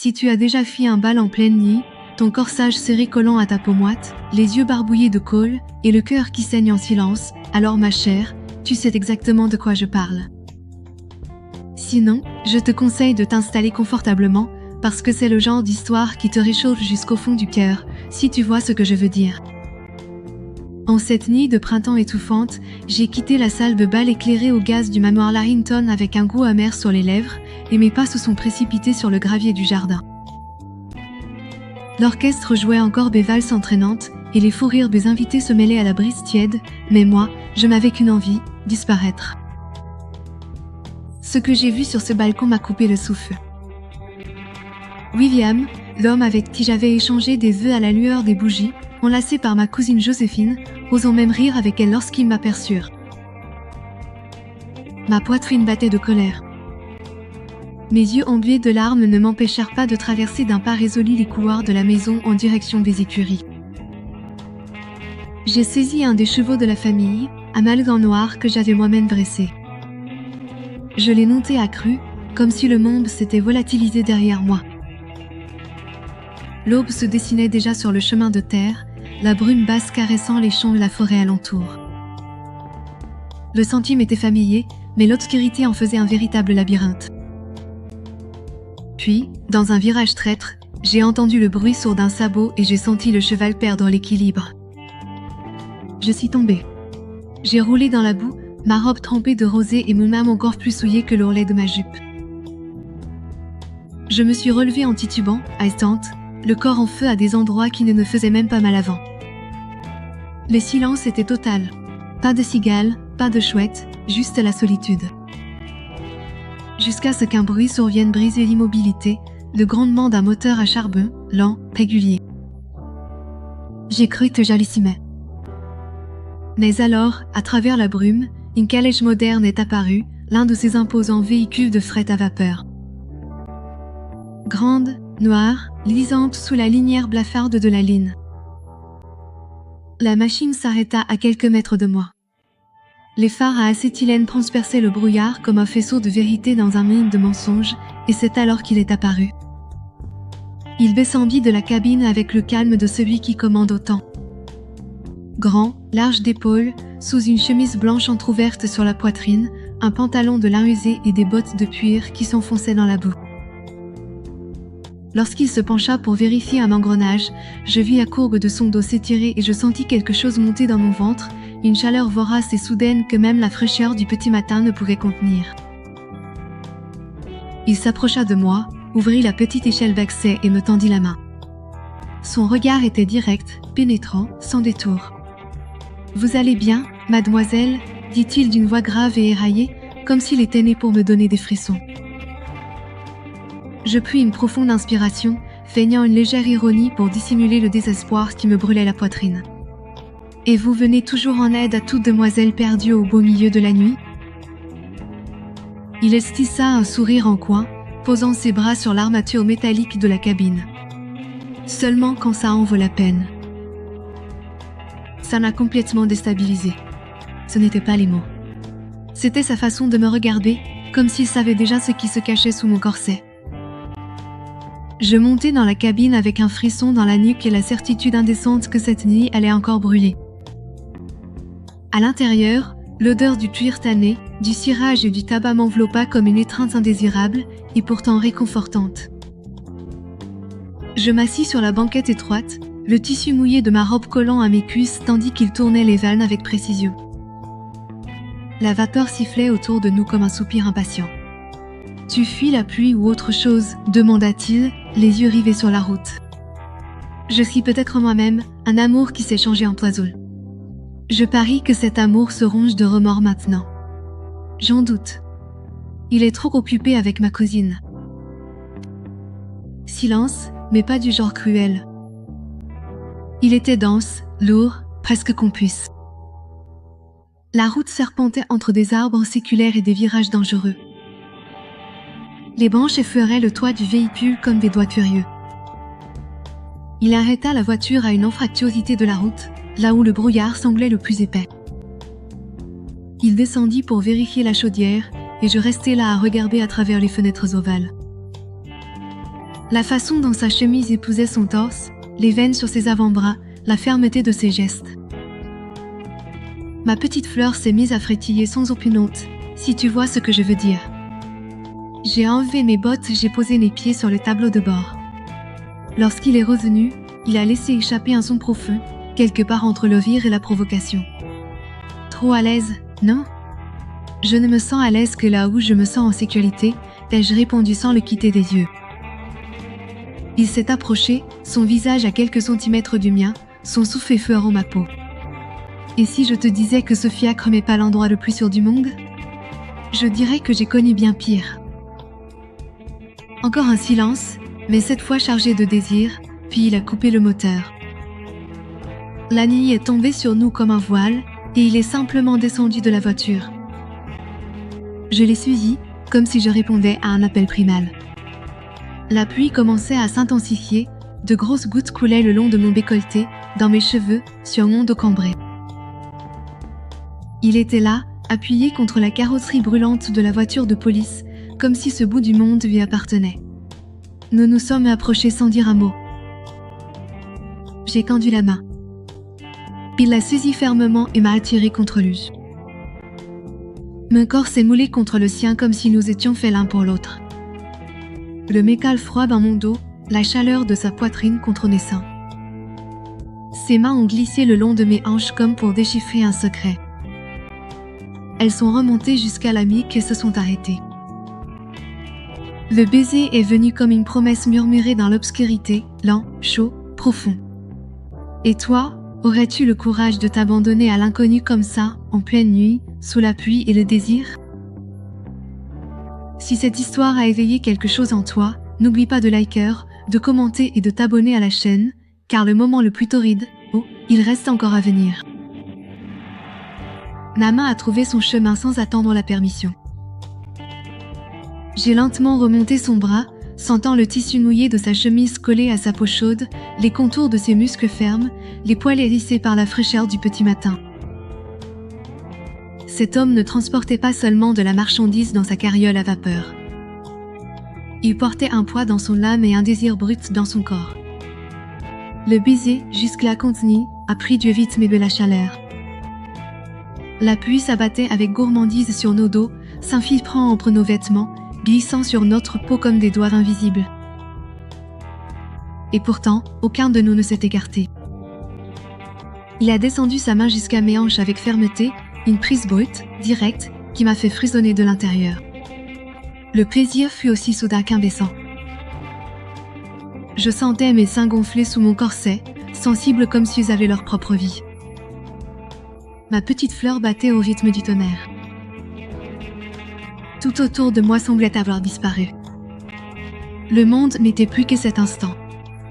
Si tu as déjà fait un bal en pleine nuit, ton corsage serré collant à ta peau moite, les yeux barbouillés de colle et le cœur qui saigne en silence, alors ma chère, tu sais exactement de quoi je parle. Sinon, je te conseille de t'installer confortablement, parce que c'est le genre d'histoire qui te réchauffe jusqu'au fond du cœur, si tu vois ce que je veux dire. En cette nuit de printemps étouffante, j'ai quitté la salle de bal éclairée au gaz du manoir Larrington avec un goût amer sur les lèvres, et mes pas se sont précipités sur le gravier du jardin. L'orchestre jouait encore des valses entraînantes, et les fous rires des invités se mêlaient à la brise tiède, mais moi, je n'avais qu'une envie, disparaître. Ce que j'ai vu sur ce balcon m'a coupé le souffle. William, l'homme avec qui j'avais échangé des vœux à la lueur des bougies, enlacé par ma cousine Joséphine, osant même rire avec elle lorsqu'ils m'aperçurent. Ma poitrine battait de colère. Mes yeux embués de larmes ne m'empêchèrent pas de traverser d'un pas résolu les couloirs de la maison en direction des écuries. J'ai saisi un des chevaux de la famille, un malgan noir que j'avais moi-même dressé. Je l'ai monté à cru, comme si le monde s'était volatilisé derrière moi. L'aube se dessinait déjà sur le chemin de terre, la brume basse caressant les champs et la forêt alentour. Le sentier m'était familier, mais l'obscurité en faisait un véritable labyrinthe. Puis, dans un virage traître, j'ai entendu le bruit sourd d'un sabot et j'ai senti le cheval perdre l'équilibre. Je suis tombée. J'ai roulé dans la boue, ma robe trempée de rosée et mon âme encore plus souillée que l'ourlet de ma jupe. Je me suis relevée en titubant, haletante, le corps en feu à des endroits qui ne me faisaient même pas mal avant. Le silence était total. Pas de cigales, pas de chouettes, juste la solitude. Jusqu'à ce qu'un bruit survienne briser l'immobilité, le grondement d'un moteur à charbon, lent, régulier. J'ai cru que j'hallucinais. Mais alors, à travers la brume, une calèche moderne est apparue, l'un de ces imposants véhicules de fret à vapeur. Grande, noire, lisante sous la linière blafarde de la ligne. La machine s'arrêta à quelques mètres de moi. Les phares à acétylène transperçaient le brouillard comme un faisceau de vérité dans un mine de mensonges, et c'est alors qu'il est apparu. Il descendit de la cabine avec le calme de celui qui commande au temps. Grand, large d'épaules, sous une chemise blanche entr'ouverte sur la poitrine, un pantalon de lin usé et des bottes de cuir qui s'enfonçaient dans la boue. Lorsqu'il se pencha pour vérifier un engrenage, je vis la courbe de son dos s'étirer et je sentis quelque chose monter dans mon ventre, une chaleur vorace et soudaine que même la fraîcheur du petit matin ne pouvait contenir. Il s'approcha de moi, ouvrit la petite échelle d'accès et me tendit la main. Son regard était direct, pénétrant, sans détour. « Vous allez bien, mademoiselle ?» dit-il d'une voix grave et éraillée, comme s'il était né pour me donner des frissons. Je pris une profonde inspiration, feignant une légère ironie pour dissimuler le désespoir qui me brûlait la poitrine. « Et vous venez toujours en aide à toute demoiselle perdue au beau milieu de la nuit ?» Il esquissa un sourire en coin, posant ses bras sur l'armature métallique de la cabine. « Seulement quand ça en vaut la peine. » Ça m'a complètement déstabilisé. Ce n'étaient pas les mots. C'était sa façon de me regarder, comme s'il savait déjà ce qui se cachait sous mon corset. Je montai dans la cabine avec un frisson dans la nuque et la certitude indécente que cette nuit allait encore brûler. À l'intérieur, l'odeur du cuir tanné, du cirage et du tabac m'enveloppa comme une étreinte indésirable et pourtant réconfortante. Je m'assis sur la banquette étroite, le tissu mouillé de ma robe collant à mes cuisses tandis qu'il tournait les vannes avec précision. La vapeur sifflait autour de nous comme un soupir impatient. « Tu fuis la pluie ou autre chose ?» demanda-t-il, les yeux rivés sur la route. Je suis peut-être moi-même, un amour qui s'est changé en oiseau. Je parie que cet amour se ronge de remords maintenant. J'en doute. Il est trop occupé avec ma cousine. Silence, mais pas du genre cruel. Il était dense, lourd, presque compus. La route serpentait entre des arbres séculaires et des virages dangereux. Les branches effleuraient le toit du véhicule comme des doigts curieux. Il arrêta la voiture à une anfractuosité de la route, là où le brouillard semblait le plus épais. Il descendit pour vérifier la chaudière, et je restai là à regarder à travers les fenêtres ovales. La façon dont sa chemise épousait son torse, les veines sur ses avant-bras, la fermeté de ses gestes. Ma petite fleur s'est mise à frétiller sans aucune honte, si tu vois ce que je veux dire. J'ai enlevé mes bottes, j'ai posé mes pieds sur le tableau de bord. Lorsqu'il est revenu, il a laissé échapper un son profond, quelque part entre le rire et la provocation. Trop à l'aise, non? Je ne me sens à l'aise que là où je me sens en sécurité, ai-je répondu sans le quitter des yeux. Il s'est approché, son visage à quelques centimètres du mien, son souffle effleurant ma peau. Et si je te disais que ce fiacre n'est pas l'endroit le plus sûr du monde? Je dirais que j'ai connu bien pire. Encore un silence, mais cette fois chargé de désir, puis il a coupé le moteur. La nuit est tombée sur nous comme un voile, et il est simplement descendu de la voiture. Je l'ai suivi, comme si je répondais à un appel primal. La pluie commençait à s'intensifier, de grosses gouttes coulaient le long de mon décolleté, dans mes cheveux, sur mon dos cambré. Il était là, appuyé contre la carrosserie brûlante de la voiture de police, comme si ce bout du monde lui appartenait. Nous nous sommes approchés sans dire un mot. J'ai tendu la main. Il l'a saisie fermement et m'a attiré contre lui. Mon corps s'est moulé contre le sien comme si nous étions faits l'un pour l'autre. Le métal froid dans mon dos, la chaleur de sa poitrine contre mes seins. Ses mains ont glissé le long de mes hanches comme pour déchiffrer un secret. Elles sont remontées jusqu'à la mique et se sont arrêtées. Le baiser est venu comme une promesse murmurée dans l'obscurité, lent, chaud, profond. Et toi, aurais-tu le courage de t'abandonner à l'inconnu comme ça, en pleine nuit, sous la pluie et le désir? Si cette histoire a éveillé quelque chose en toi, n'oublie pas de liker, de commenter et de t'abonner à la chaîne, car le moment le plus torride, il reste encore à venir. Nama a trouvé son chemin sans attendre la permission. J'ai lentement remonté son bras, sentant le tissu mouillé de sa chemise collé à sa peau chaude, les contours de ses muscles fermes, les poils hérissés par la fraîcheur du petit matin. Cet homme ne transportait pas seulement de la marchandise dans sa carriole à vapeur. Il portait un poids dans son âme et un désir brut dans son corps. Le baiser, jusque-là contenu, a pris du rythme et de la chaleur. La pluie s'abattait avec gourmandise sur nos dos, s'infiltrant entre nos vêtements, glissant sur notre peau comme des doigts invisibles. Et pourtant, aucun de nous ne s'est écarté. Il a descendu sa main jusqu'à mes hanches avec fermeté, une prise brute, directe, qui m'a fait frissonner de l'intérieur. Le plaisir fut aussi soudain qu'indécent. Je sentais mes seins gonfler sous mon corset, sensibles comme s'ils avaient leur propre vie. Ma petite fleur battait au rythme du tonnerre. Tout autour de moi semblait avoir disparu. Le monde n'était plus que cet instant.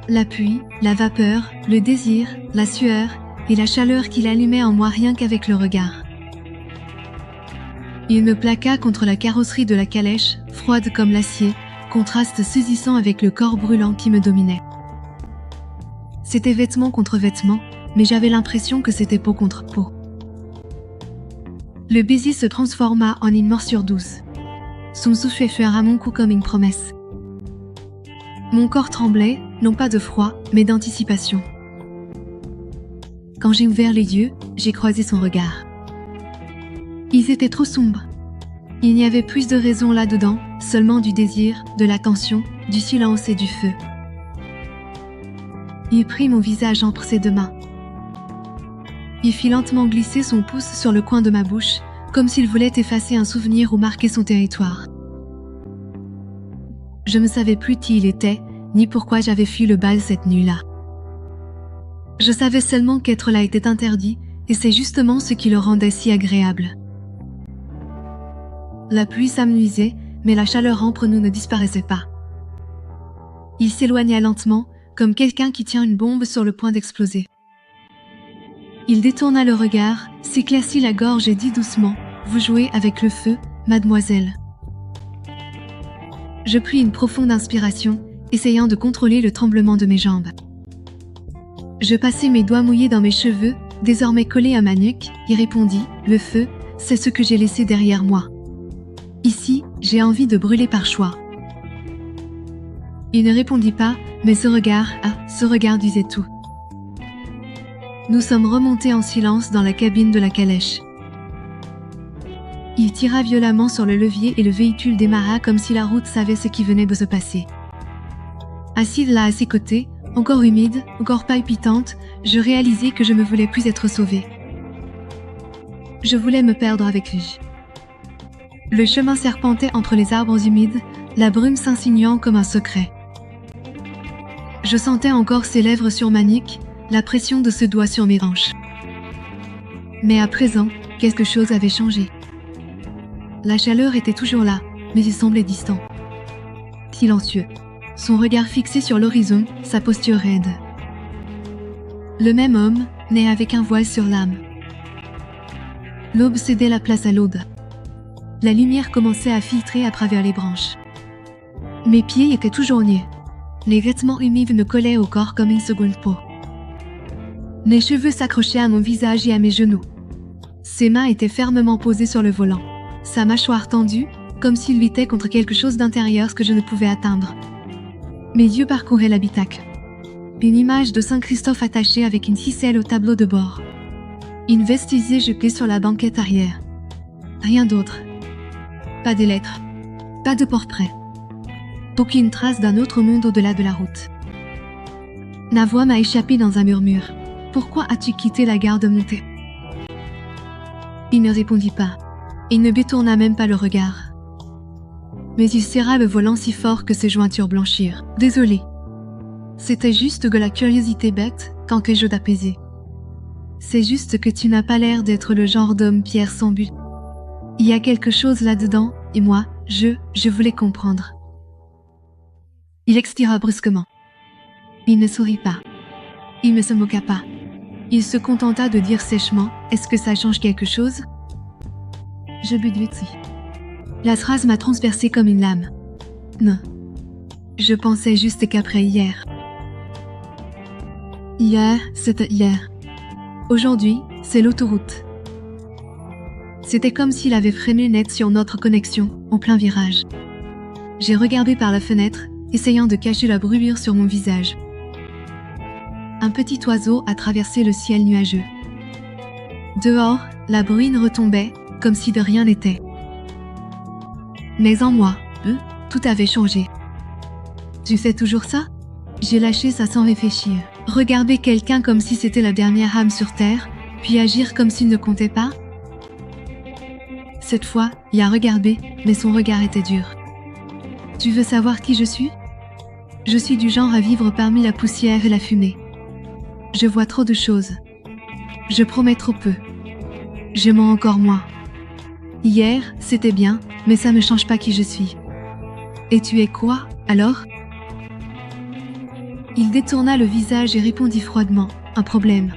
La pluie, la vapeur, le désir, la sueur et la chaleur qu'il allumait en moi rien qu'avec le regard. Il me plaqua contre la carrosserie de la calèche, froide comme l'acier, contraste saisissant avec le corps brûlant qui me dominait. C'était vêtement contre vêtement, mais j'avais l'impression que c'était peau contre peau. Le baiser se transforma en une morsure douce. Son souffle effleura mon cou comme une promesse. Mon corps tremblait, non pas de froid, mais d'anticipation. Quand j'ai ouvert les yeux, j'ai croisé son regard. Ils étaient trop sombres. Il n'y avait plus de raison là-dedans, seulement du désir, de l'attention, du silence et du feu. Il prit mon visage entre ses deux mains. Il fit lentement glisser son pouce sur le coin de ma bouche, comme s'il voulait effacer un souvenir ou marquer son territoire. Je ne savais plus qui il était, ni pourquoi j'avais fui le bal cette nuit-là. Je savais seulement qu'être là était interdit, et c'est justement ce qui le rendait si agréable. La pluie s'amenuisait, mais la chaleur entre nous ne disparaissait pas. Il s'éloigna lentement, comme quelqu'un qui tient une bombe sur le point d'exploser. Il détourna le regard, s'éclaircit la gorge et dit doucement « Vous jouez avec le feu, mademoiselle ». Je pris une profonde inspiration, essayant de contrôler le tremblement de mes jambes. Je passai mes doigts mouillés dans mes cheveux, désormais collés à ma nuque, et répondis « Le feu, c'est ce que j'ai laissé derrière moi. Ici, j'ai envie de brûler par choix. » Il ne répondit pas, mais ce regard disait tout. Nous sommes remontés en silence dans la cabine de la calèche. Il tira violemment sur le levier et le véhicule démarra comme si la route savait ce qui venait de se passer. Assise là à ses côtés, encore humide, encore palpitante, je réalisais que je ne voulais plus être sauvée. Je voulais me perdre avec lui. Le chemin serpentait entre les arbres humides, la brume s'insinuant comme un secret. Je sentais encore ses lèvres sur ma nuque, la pression de ses doigts sur mes hanches. Mais à présent, quelque chose avait changé. La chaleur était toujours là, mais il semblait distant. Silencieux. Son regard fixé sur l'horizon, sa posture raide. Le même homme, né avec un voile sur l'âme. L'aube cédait la place à l'aube. La lumière commençait à filtrer à travers les branches. Mes pieds étaient toujours nus. Les vêtements humides me collaient au corps comme une seconde peau. Mes cheveux s'accrochaient à mon visage et à mes genoux. Ses mains étaient fermement posées sur le volant. Sa mâchoire tendue, comme s'il luttait contre quelque chose d'intérieur que je ne pouvais atteindre. Mes yeux parcouraient l'habitacle. Une image de Saint-Christophe attachée avec une ficelle au tableau de bord. Une vestige jetée sur la banquette arrière. Rien d'autre. Pas de lettres. Pas de portrait. Aucune trace d'un autre monde au-delà de la route. Ma voix m'a échappé dans un murmure. Pourquoi as-tu quitté la gare de Montée ? Il ne répondit pas. Il ne détourna même pas le regard. Mais il serra le volant si fort que ses jointures blanchirent. Désolé. C'était juste que la curiosité bête, quelque chose d'apaisé. C'est juste que tu n'as pas l'air d'être le genre d'homme Pierre sans but. Il y a quelque chose là-dedans, et moi, je voulais comprendre. Il expira brusquement. Il ne sourit pas. Il ne se moqua pas. Il se contenta de dire sèchement « Est-ce que ça change quelque chose ?» Je balbutie. La phrase m'a transpercée comme une lame. Non. Je pensais juste qu'après hier. Hier, c'était hier. Aujourd'hui, c'est l'autoroute. C'était comme s'il avait freiné net sur notre connexion, en plein virage. J'ai regardé par la fenêtre, essayant de cacher la brûlure sur mon visage. Un petit oiseau a traversé le ciel nuageux. Dehors, la bruine retombait, comme si de rien n'était. Mais en moi, tout avait changé. Tu fais toujours ça ? J'ai lâché ça sans réfléchir. Regarder quelqu'un comme si c'était la dernière âme sur Terre, puis agir comme s'il ne comptait pas ? Cette fois, il a regardé, mais son regard était dur. Tu veux savoir qui je suis ? Je suis du genre à vivre parmi la poussière et la fumée. Je vois trop de choses. Je promets trop peu. Je mens encore moins. Hier, c'était bien, mais ça ne change pas qui je suis. Et tu es quoi, alors ? Il détourna le visage et répondit froidement, un problème.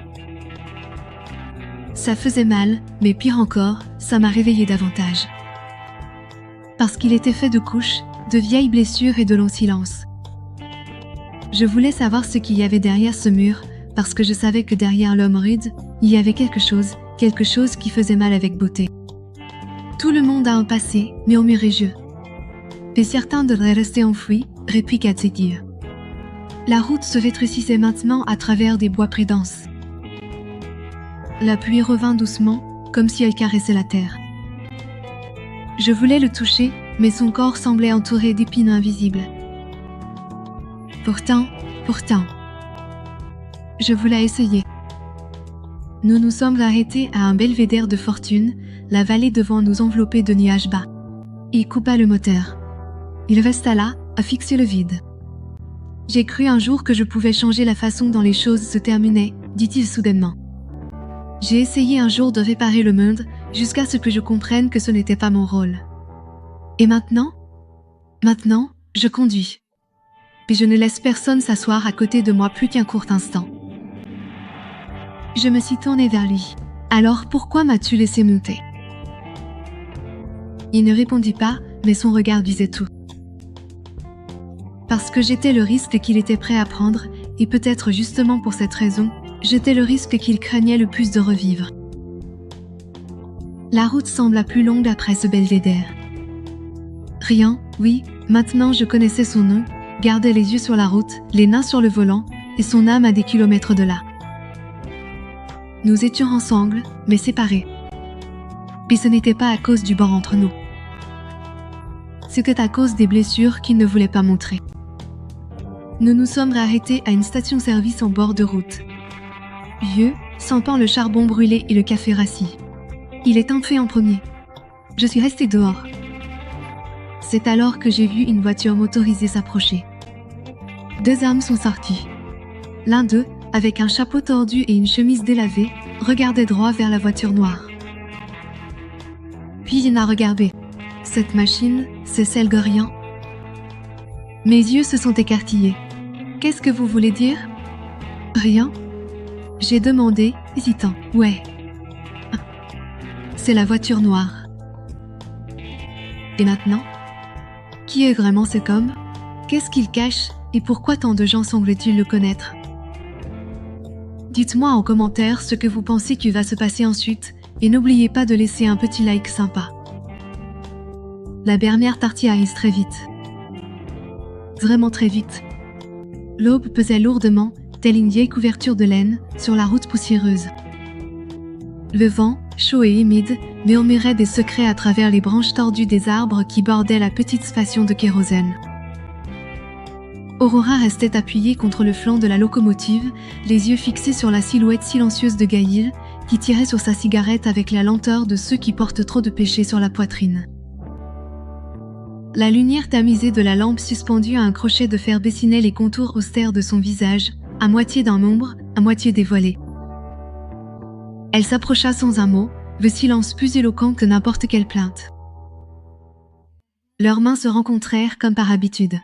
Ça faisait mal, mais pire encore, ça m'a réveillé davantage. Parce qu'il était fait de couches, de vieilles blessures et de longs silences. Je voulais savoir ce qu'il y avait derrière ce mur, parce que je savais que derrière l'homme rude, il y avait quelque chose qui faisait mal avec beauté. Tout le monde a un passé, murmurai-je. Et certains devraient rester enfouis, répliqua Tsédir. La route se rétrécissait maintenant à travers des bois près denses. La pluie revint doucement, comme si elle caressait la terre. Je voulais le toucher, mais son corps semblait entouré d'épines invisibles. Pourtant, je voulais essayer. Nous nous sommes arrêtés à un belvédère de fortune, la vallée devant nous enveloppée de nuages bas. Il coupa le moteur. Il resta là, à fixer le vide. J'ai cru un jour que je pouvais changer la façon dont les choses se terminaient, dit-il soudainement. J'ai essayé un jour de réparer le monde, jusqu'à ce que je comprenne que ce n'était pas mon rôle. Et maintenant, je conduis. Et je ne laisse personne s'asseoir à côté de moi plus qu'un court instant. Je me suis tournée vers lui. Alors pourquoi m'as-tu laissé monter ? Il ne répondit pas, mais son regard disait tout. Parce que j'étais le risque qu'il était prêt à prendre, et peut-être justement pour cette raison, j'étais le risque qu'il craignait le plus de revivre. La route sembla plus longue après ce belvédère. Rien, oui, maintenant je connaissais son nom, gardait les yeux sur la route, les mains sur le volant, et son âme à des kilomètres de là. Nous étions ensemble, mais séparés. Et ce n'était pas à cause du bord entre nous. C'était à cause des blessures qu'il ne voulait pas montrer. Nous nous sommes arrêtés à une station-service en bord de route. Vieux, sentant le charbon brûlé et le café rassis. Il est entré en premier. Je suis restée dehors. C'est alors que j'ai vu une voiture motorisée s'approcher. 2 hommes sont sortis. L'un d'eux, avec un chapeau tordu et une chemise délavée, regardait droit vers la voiture noire. Puis il m'a regardé. Cette machine, c'est celle Gorian. Mes yeux se sont écarquillés. Qu'est-ce que vous voulez dire? Rien. J'ai demandé, hésitant. Ouais. C'est la voiture noire. Et maintenant? Qui est vraiment cet homme? Qu'est-ce qu'il cache et pourquoi tant de gens semblent-ils le connaître? Dites-moi en commentaire ce que vous pensez qu'il va se passer ensuite et n'oubliez pas de laisser un petit like sympa. La dernière partie arrive très vite. Vraiment très vite. L'aube pesait lourdement, telle une vieille couverture de laine, sur la route poussiéreuse. Le vent, chaud et humide, murmurait des secrets à travers les branches tordues des arbres qui bordaient la petite station de kérosène. Aurora restait appuyée contre le flanc de la locomotive, les yeux fixés sur la silhouette silencieuse de Gaïl, qui tirait sur sa cigarette avec la lenteur de ceux qui portent trop de péché sur la poitrine. La lumière tamisée de la lampe suspendue à un crochet de fer dessinait les contours austères de son visage, à moitié d'un ombre, à moitié dévoilé. Elle s'approcha sans un mot, le silence plus éloquent que n'importe quelle plainte. Leurs mains se rencontrèrent comme par habitude.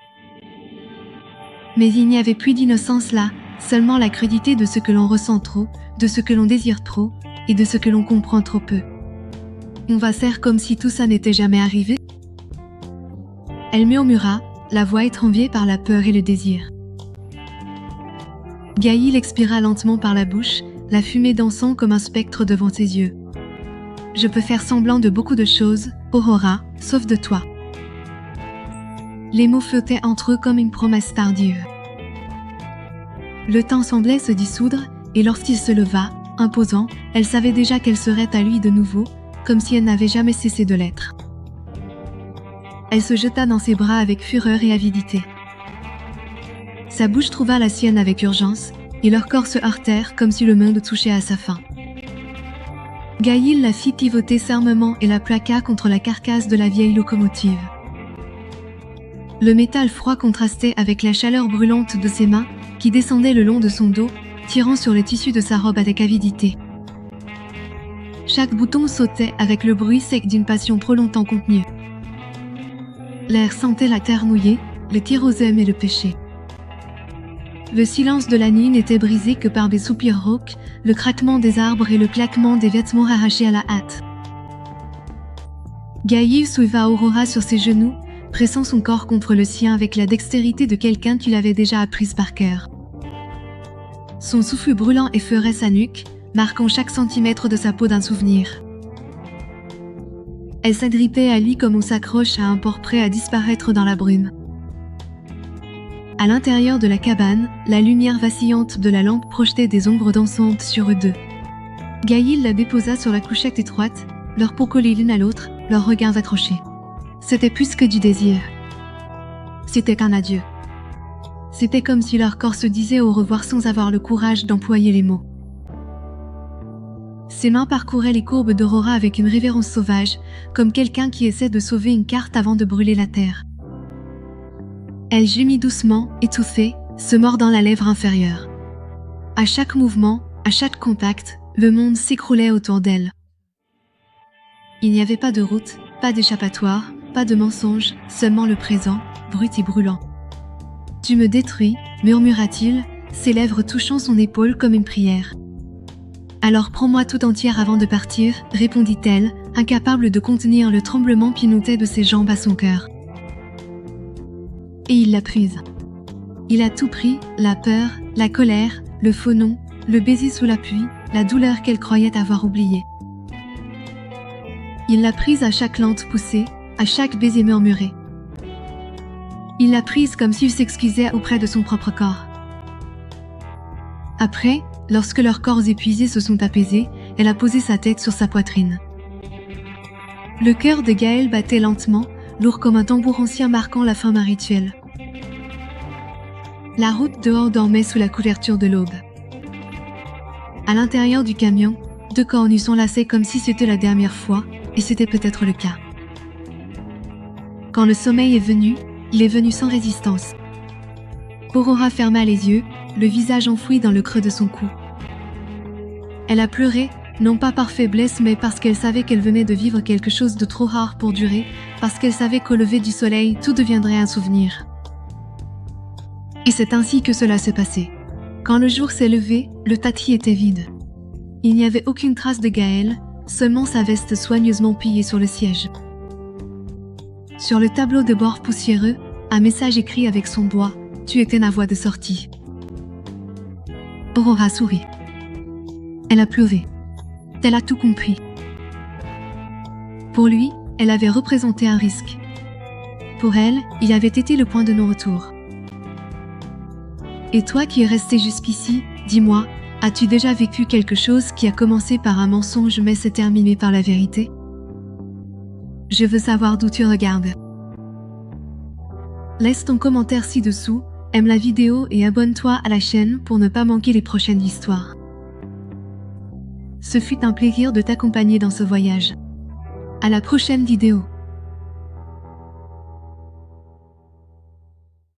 Mais il n'y avait plus d'innocence là, seulement la crudité de ce que l'on ressent trop, de ce que l'on désire trop, et de ce que l'on comprend trop peu. On va faire comme si tout ça n'était jamais arrivé. Elle murmura, la voix étranglée par la peur et le désir. Gaïl expira lentement par la bouche, la fumée dansant comme un spectre devant ses yeux. Je peux faire semblant de beaucoup de choses, Aurora, sauf de toi. Les mots flottaient entre eux comme une promesse tardive. Le temps semblait se dissoudre, et lorsqu'il se leva, imposant, elle savait déjà qu'elle serait à lui de nouveau, comme si elle n'avait jamais cessé de l'être. Elle se jeta dans ses bras avec fureur et avidité. Sa bouche trouva la sienne avec urgence, et leurs corps se heurtèrent comme si le monde touchait à sa fin. Gaïl la fit pivoter fermement et la plaqua contre la carcasse de la vieille locomotive. Le métal froid contrastait avec la chaleur brûlante de ses mains qui descendaient le long de son dos, tirant sur le tissu de sa robe avec avidité. Chaque bouton sautait avec le bruit sec d'une passion trop longtemps contenue. L'air sentait la terre mouillée, le kérosène et le péché. Le silence de la nuit n'était brisé que par des soupirs rauques, le craquement des arbres et le claquement des vêtements arrachés à la hâte. Gaïl souleva Aurora sur ses genoux, pressant son corps contre le sien avec la dextérité de quelqu'un qui l'avait déjà apprise par cœur. Son souffle brûlant effleurait sa nuque, marquant chaque centimètre de sa peau d'un souvenir. Elle s'agrippait à lui comme on s'accroche à un porc prêt à disparaître dans la brume. À l'intérieur de la cabane, la lumière vacillante de la lampe projetait des ombres dansantes sur eux deux. Gaïl la déposa sur la couchette étroite, leurs peaux collées l'une à l'autre, leurs regards accrochés. C'était plus que du désir. C'était qu'un adieu. C'était comme si leur corps se disait au revoir sans avoir le courage d'employer les mots. Ses mains parcouraient les courbes d'Aurora avec une révérence sauvage, comme quelqu'un qui essaie de sauver une carte avant de brûler la terre. Elle gémit doucement, étouffée, se mordant la lèvre inférieure. À chaque mouvement, à chaque contact, le monde s'écroulait autour d'elle. Il n'y avait pas de route, pas d'échappatoire, pas de mensonge, seulement le présent, brut et brûlant. « Tu me détruis », murmura-t-il, ses lèvres touchant son épaule comme une prière. « Alors prends-moi tout entière avant de partir », répondit-elle, incapable de contenir le tremblement qui montait de ses jambes à son cœur. Et il l'a prise. Il a tout pris, la peur, la colère, le faux nom, le baiser sous la pluie, la douleur qu'elle croyait avoir oubliée. Il l'a prise à chaque lente poussée, à chaque baiser murmuré. Il l'a prise comme s'il s'excusait auprès de son propre corps. Après, lorsque leurs corps épuisés se sont apaisés, elle a posé sa tête sur sa poitrine. Le cœur de Gaël battait lentement, lourd comme un tambour ancien marquant la fin d'un rituel. La route dehors dormait sous la couverture de l'aube. À l'intérieur du camion, 2 corps nus s'enlaçaient comme si c'était la dernière fois, et c'était peut-être le cas. Quand le sommeil est venu, il est venu sans résistance. Aurora ferma les yeux, le visage enfoui dans le creux de son cou. Elle a pleuré, non pas par faiblesse mais parce qu'elle savait qu'elle venait de vivre quelque chose de trop rare pour durer, parce qu'elle savait qu'au lever du soleil, tout deviendrait un souvenir. Et c'est ainsi que cela s'est passé. Quand le jour s'est levé, le tapis était vide. Il n'y avait aucune trace de Gaël, seulement sa veste soigneusement pliée sur le siège. Sur le tableau de bord poussiéreux, un message écrit avec son doigt, « Tu étais ma voie de sortie ». Aurora sourit. Elle a pleuré. Elle a tout compris. Pour lui, elle avait représenté un risque. Pour elle, il avait été le point de non-retour. Et toi qui es resté jusqu'ici, dis-moi, as-tu déjà vécu quelque chose qui a commencé par un mensonge mais s'est terminé par la vérité? Je veux savoir d'où tu regardes. Laisse ton commentaire ci-dessous, aime la vidéo et abonne-toi à la chaîne pour ne pas manquer les prochaines histoires. Ce fut un plaisir de t'accompagner dans ce voyage. À la prochaine vidéo.